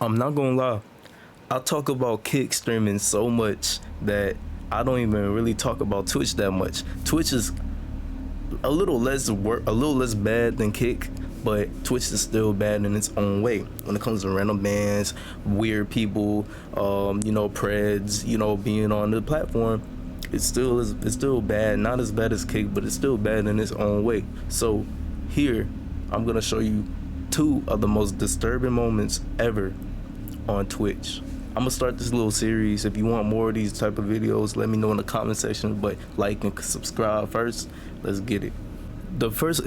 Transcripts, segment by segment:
I'm not gonna lie. I talk about kick streaming so much that I don't even really talk about Twitch that much. Twitch is a little less bad than kick, but Twitch is still bad in its own way when it comes to random bands, weird people, preds, being on the platform. It's still bad, not as bad as kick, but it's still bad in its own way. So here, I'm gonna show you two of the most disturbing moments ever on Twitch. I'm gonna start this little series. If you want more of these type of videos, let me know in the comment section, but like and subscribe first. Let's get it. The first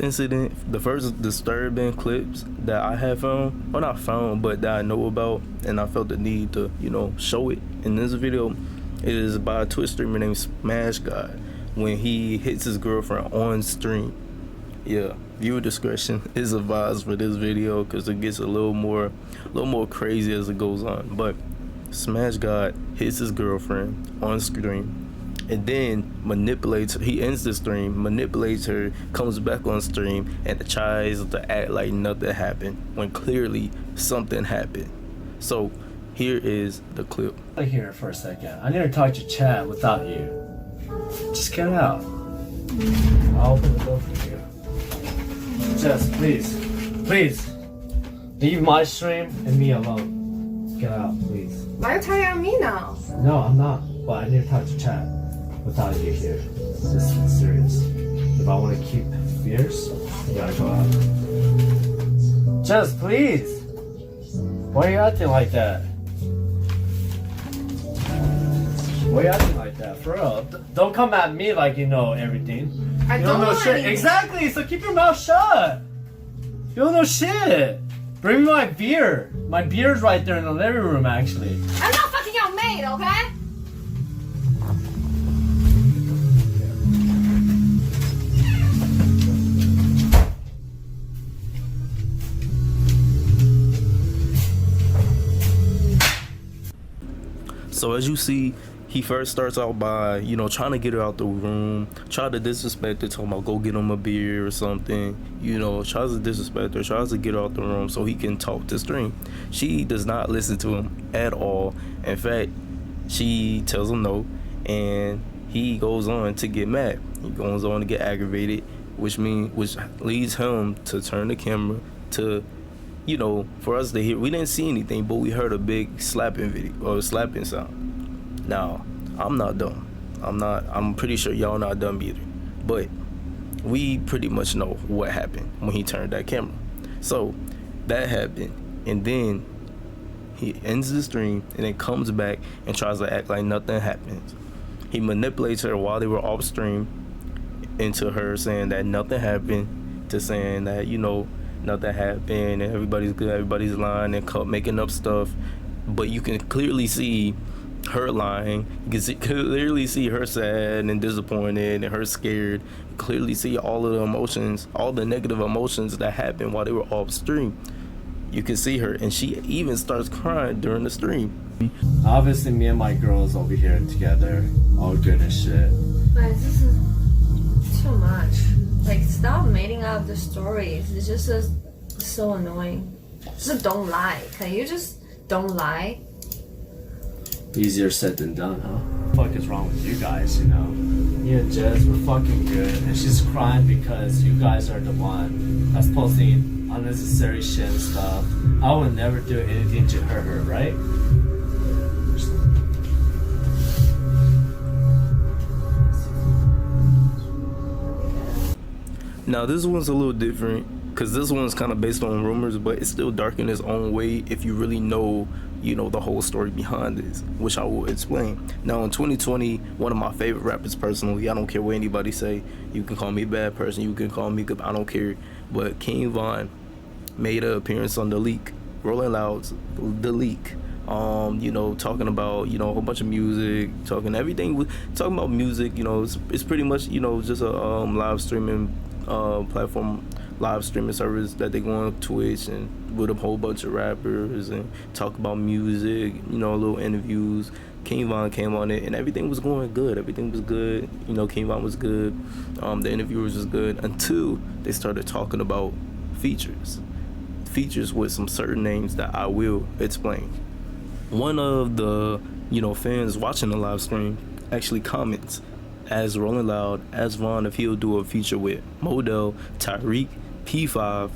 disturbing clips that I have found, or not found, but that I know about, and I felt the need to, show it in this video, is by a Twitch streamer named Smash God when he hits his girlfriend on stream. Yeah, viewer discretion is advised for this video because it gets a little more crazy as it goes on. But Smash God hits his girlfriend on stream and then manipulates her. He ends the stream, manipulates her, comes back on stream, and tries to act like nothing happened when clearly something happened. So here is the clip. Here for a second. I need to talk to chat without you. Just get out. I'll open the door for you. Jess, please. Leave my stream and me alone. Get out, please. Why are you telling on me now? No, I'm not. But I need to talk to chat without you here. This is serious. If I want to keep fierce, you gotta go out. Jess, please. Why are you acting like that? Why are you acting like that? For real. Don't come at me like you know everything. I You don't know shit. anything. Exactly, so keep your mouth shut. You don't know shit. Bring me my beer. My beer's right there in the living room, actually. I'm not fucking your maid, okay? So as you see, he first starts out by, trying to get her out the room, try to disrespect her, talking about go get him a beer or something, tries to disrespect her, tries to get her out the room so he can talk to stream. She does not listen to him at all. In fact, she tells him no, and he goes on to get mad. He goes on to get aggravated, which leads him to turn the camera to, for us to hear. We didn't see anything, but we heard a big slapping video or slapping sound. Now, I'm not dumb. I'm pretty sure y'all not dumb either. But we pretty much know what happened when he turned that camera. So that happened, and then he ends the stream and then comes back and tries to act like nothing happens. He manipulates her while they were off stream into her saying that nothing happened, to saying that, nothing happened and everybody's good, everybody's lying and making up stuff. But you can clearly see her lying. You can clearly see her sad and disappointed and her scared. You clearly see all of the emotions, all the negative emotions that happened while they were off stream. You can see her, and she even starts crying during the stream. Obviously, me and my girls over here together, all good and shit. Like, this is too much. Like, stop making up the stories. It's just so annoying. Just don't lie. Can you just don't lie? Easier said than done, huh? What the fuck is wrong with you guys, Me and Jess, we're fucking good. And she's crying because you guys are the one that's posting unnecessary shit and stuff. I would never do anything to hurt her, right? Now this one's a little different because this one's kind of based on rumors, but it's still dark in its own way if you really know the whole story behind this, which I will explain. Now in 2020, one of my favorite rappers personally, I don't care what anybody say, you can call me a bad person, you can call me good, I don't care, but King Von made an appearance on The Leak, Rolling Loud's The Leak, talking about, a whole bunch of music, talking about music, it's pretty much, just a live streaming platform, live streaming service that they go on Twitch and with a whole bunch of rappers and talk about music, little interviews. King Von came on it and everything was going good. Everything was good. King Von was good. The interviewers was good until they started talking about features. features with some certain names that I will explain. One of the fans watching the live stream actually comments as Rolling Loud, as Vaughn, if he'll do a feature with Modell, Tyreek, P5,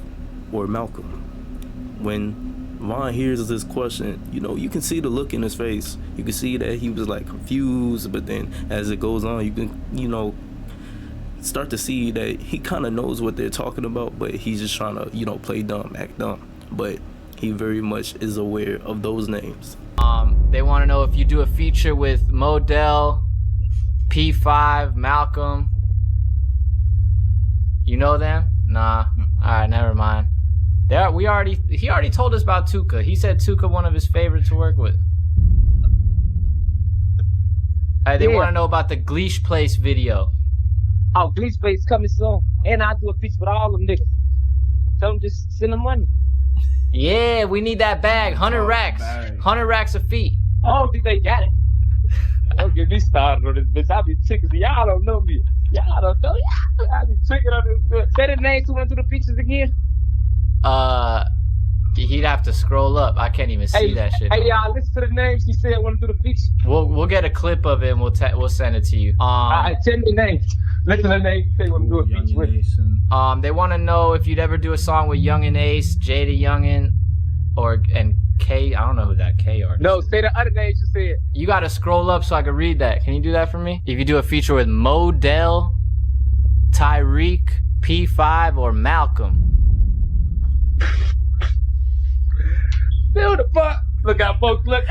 or Malcolm. When Vaughn hears this question, you can see the look in his face. You can see that he was like confused, but then as it goes on, you can, start to see that he kind of knows what they're talking about, but he's just trying to, play dumb, act dumb. But he very much is aware of those names. They want to know if you do a feature with Modell, P5, Malcolm. You know them? Nah. Alright, never mind. He already told us about Tuka. He said Tuka one of his favorites to work with. They want to know about the Gleesh Place video. Oh, Gleesh Place coming soon. And I'll do a feature with all them niggas. Tell them just send them money. Yeah, we need that bag. 100 racks. 100 racks a feet. Oh, think they got it. Don't get me started on this bitch. I be chicken. Y'all don't know me. Y'all don't know. I be chicken on this bitch. Say the names who went through the features again. He'd have to scroll up. I can't even see that shit. Hey, y'all, listen to the names she said went through the features. We'll get a clip of it and we'll send it to you. Alright, tell me names. Listen to the names. Say what I'm doing features with. They want to know if you'd ever do a song with Young and Ace, Jada Youngin, and K. I don't know who that K artist. No, say the other names you said. You gotta scroll up so I can read that. Can you do that for me? If you do a feature with Modell, Tyreek, P5, or Malcolm. Feel the fuck. Look how folks look.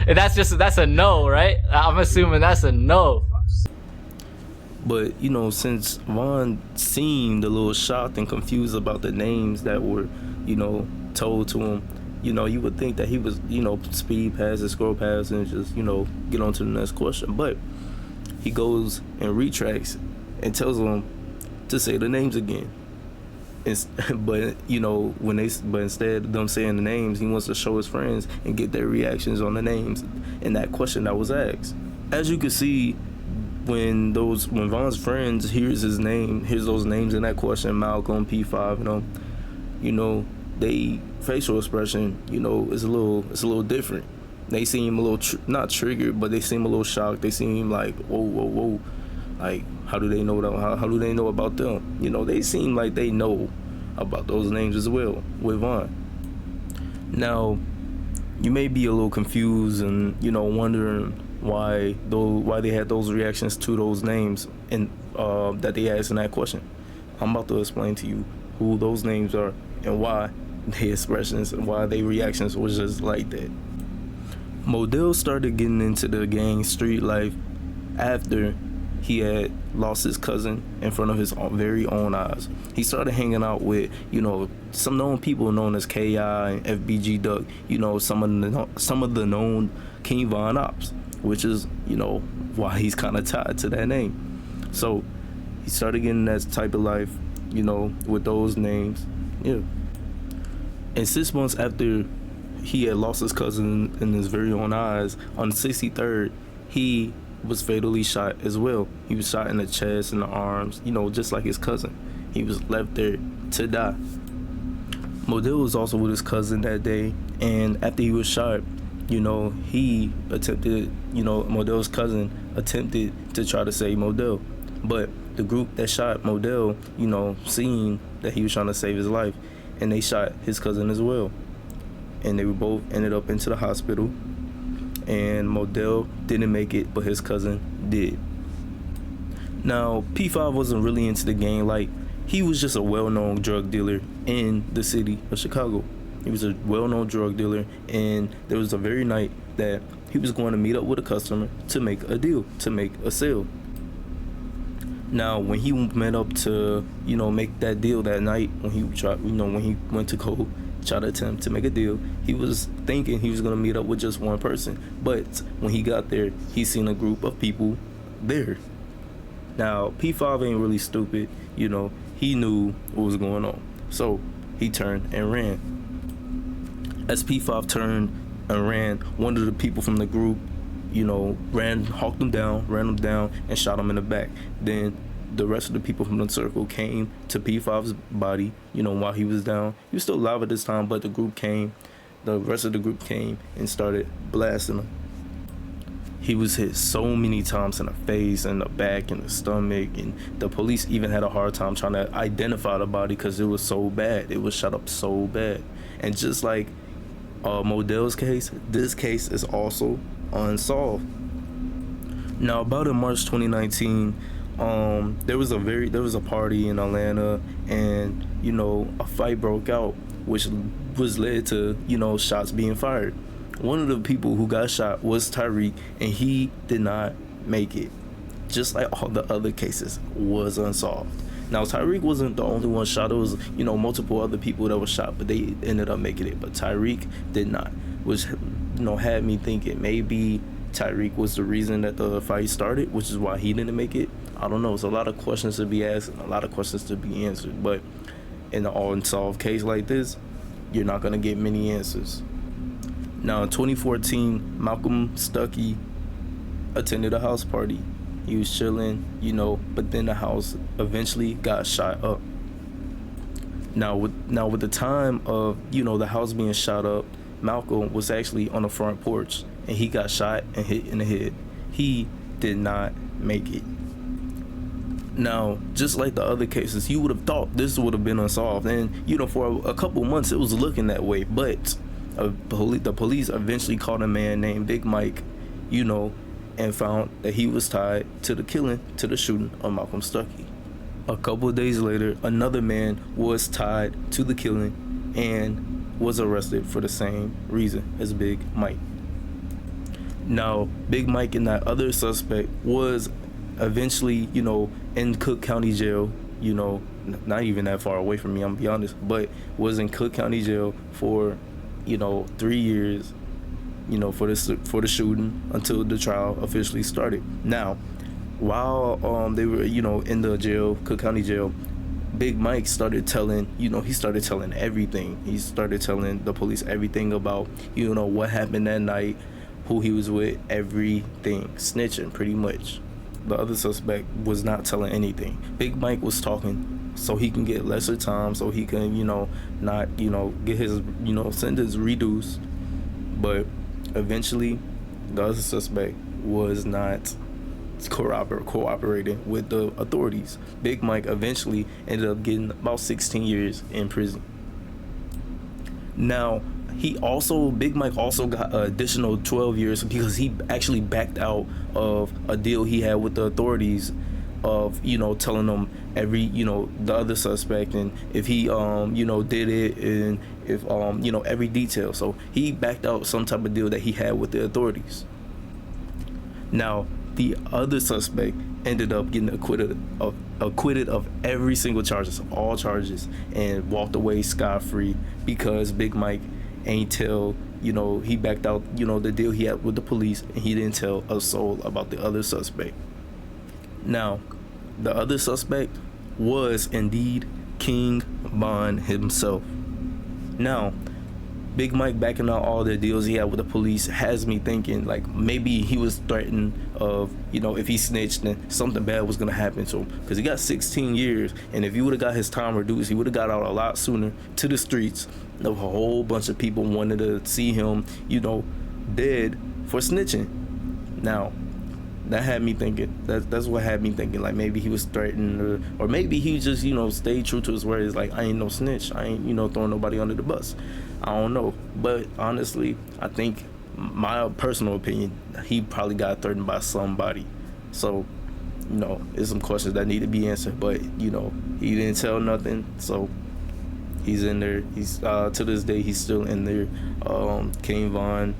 That's a no, right? I'm assuming that's a no. But since Vaughn seemed a little shocked and confused about the names that were told to him, you would think that he was speed past and scroll past and just get on to the next question. But he goes and retracts and tells them to say the names again. But instead of them saying the names, he wants to show his friends and get their reactions on the names in that question that was asked. As you can see, when Vaughn's friends hears those names in that question, Malcolm, P5, they facial expression, is a little different. They seem a little not triggered, but they seem a little shocked. They seem like whoa, like how do they know that? How do they know about them? They seem like they know about those names as well with Vaughn. Now, you may be a little confused and wondering why they had those reactions to those names and that they asked in that question. I'm about to explain to you who those names are and why their expressions and why their reactions was just like that. Modell started getting into the gang street life after he had lost his cousin in front of his very own eyes. He started hanging out with, some known people known as KI and FBG Duck, some of the known King Von Ops, which is, why he's kind of tied to that name. So he started getting that type of life, with those names. Yeah. And 6 months after he had lost his cousin in his very own eyes, on the 63rd, he was fatally shot as well. He was shot in the chest and the arms, just like his cousin. He was left there to die. Modell was also with his cousin that day, and after he was shot, he attempted, Modell's cousin attempted to try to save Modell. But the group that shot Modell, seeing that he was trying to save his life, and they shot his cousin as well. And they were both ended up into the hospital. And Modell didn't make it, but his cousin did. Now, P5 wasn't really into the gang. Like, he was just a well-known drug dealer in the city of Chicago. He was a well-known drug dealer, and there was a very night that he was going to meet up with a customer to make a deal, to make a sale. Now, when he went up to, make that deal that night, when he tried, when he went to go try to attempt to make a deal, he was thinking he was going to meet up with just one person. But when he got there, he seen a group of people there. Now, P5 ain't really stupid, he knew what was going on. So he turned and ran. As P5 turned and ran, one of the people from the group, hawked him down, ran him down, and shot him in the back. Then the rest of the people from the circle came to P5's body, while he was down. He was still alive at this time, but the rest of the group came and started blasting him. He was hit so many times in the face, in the back, in the stomach, and the police even had a hard time trying to identify the body because it was so bad. It was shot up so bad. And just like Modell's case, this case is also unsolved. Now, about in March 2019, there was a party in Atlanta, and a fight broke out, which was led to shots being fired. One of the people who got shot was Tyreek, and he did not make it. Just like all the other cases was unsolved. Now, Tyreek wasn't the only one shot. It was, multiple other people that were shot, but they ended up making it. But Tyreek did not, which, had me thinking maybe Tyreek was the reason that the fight started, which is why he didn't make it. I don't know. It's a lot of questions to be asked and a lot of questions to be answered. But in an unsolved case like this, you're not going to get many answers. Now, in 2014, Malcolm Stuckey attended a house party. He was chilling, but then the house eventually got shot up. Now with the time of, the house being shot up, Malcolm was actually on the front porch, and he got shot and hit in the head. He did not make it. Now, just like the other cases, you would have thought this would have been unsolved. And, for a couple months, it was looking that way. But the police eventually caught a man named Big Mike, and found that he was tied to the shooting of Malcolm Stuckey. A couple of days later, another man was tied to the killing and was arrested for the same reason as Big Mike. Now, Big Mike and that other suspect was eventually, in Cook County Jail, not even that far away from me, I'm gonna be honest, but was in Cook County Jail for 3 years, for the shooting until the trial officially started. Now, while they were, in the jail, Cook County Jail, Big Mike started telling, he started telling everything. He started telling the police everything about, what happened that night, who he was with, everything, snitching pretty much. The other suspect was not telling anything. Big Mike was talking so he can get lesser time, so he can, not, get his, sentence reduced. But eventually, the other suspect was not cooperating with the authorities. Big Mike eventually ended up getting about 16 years in prison. Now, Big Mike also got an additional 12 years because he actually backed out of a deal he had with the authorities of, telling them every, the other suspect, and if he, did it, and if, every detail. So he backed out some type of deal that he had with the authorities. Now, the other suspect ended up getting acquitted of every single charges, all charges, and walked away scot-free because Big Mike ain't tell, he backed out, the deal he had with the police, and he didn't tell a soul about the other suspect. Now, the other suspect was indeed King Von himself. Now, Big Mike backing out all the deals he had with the police has me thinking like maybe he was threatened of, if he snitched, then something bad was gonna happen to him, because he got 16 years, and if he would have got his time reduced, he would have got out a lot sooner to the streets. A whole bunch of people wanted to see him, dead for snitching. Now, that had me thinking. That's what had me thinking. Like maybe he was threatened, or maybe he just stayed true to his words. Like, I ain't no snitch. I ain't throwing nobody under the bus. I don't know, but honestly, I think my personal opinion, he probably got threatened by somebody. So, there's some questions that need to be answered. But he didn't tell nothing. So he's in there. He's to this day he's still in there. King Von,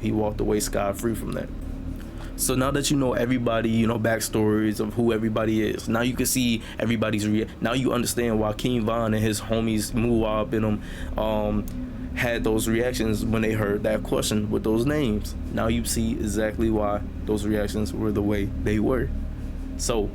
he walked away scot-free from that. So now that you know everybody, backstories of who everybody is, now you can see everybody's now you understand why King Von and his homies Muwab and them had those reactions when they heard that question with those names. Now you see exactly why those reactions were the way they were. So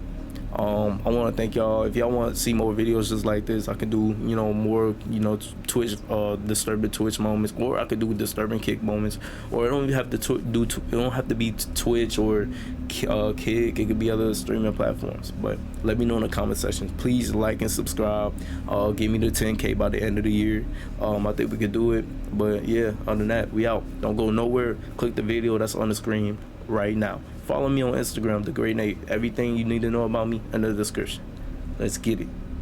I want to thank y'all. If y'all want to see more videos just like this, I could do, you know, more, you know, Twitch, disturbing Twitch moments, or I could do disturbing kick moments, or it don't even have to it don't have to be Twitch or kick. It could be other streaming platforms. But let me know in the comment section. Please like and subscribe. Give me the 10K by the end of the year. I think we could do it. But yeah, other than that, we out. Don't go nowhere. Click the video that's on the screen right now. Follow me on Instagram, The Great Nate. Everything you need to know about me in the description. Let's get it.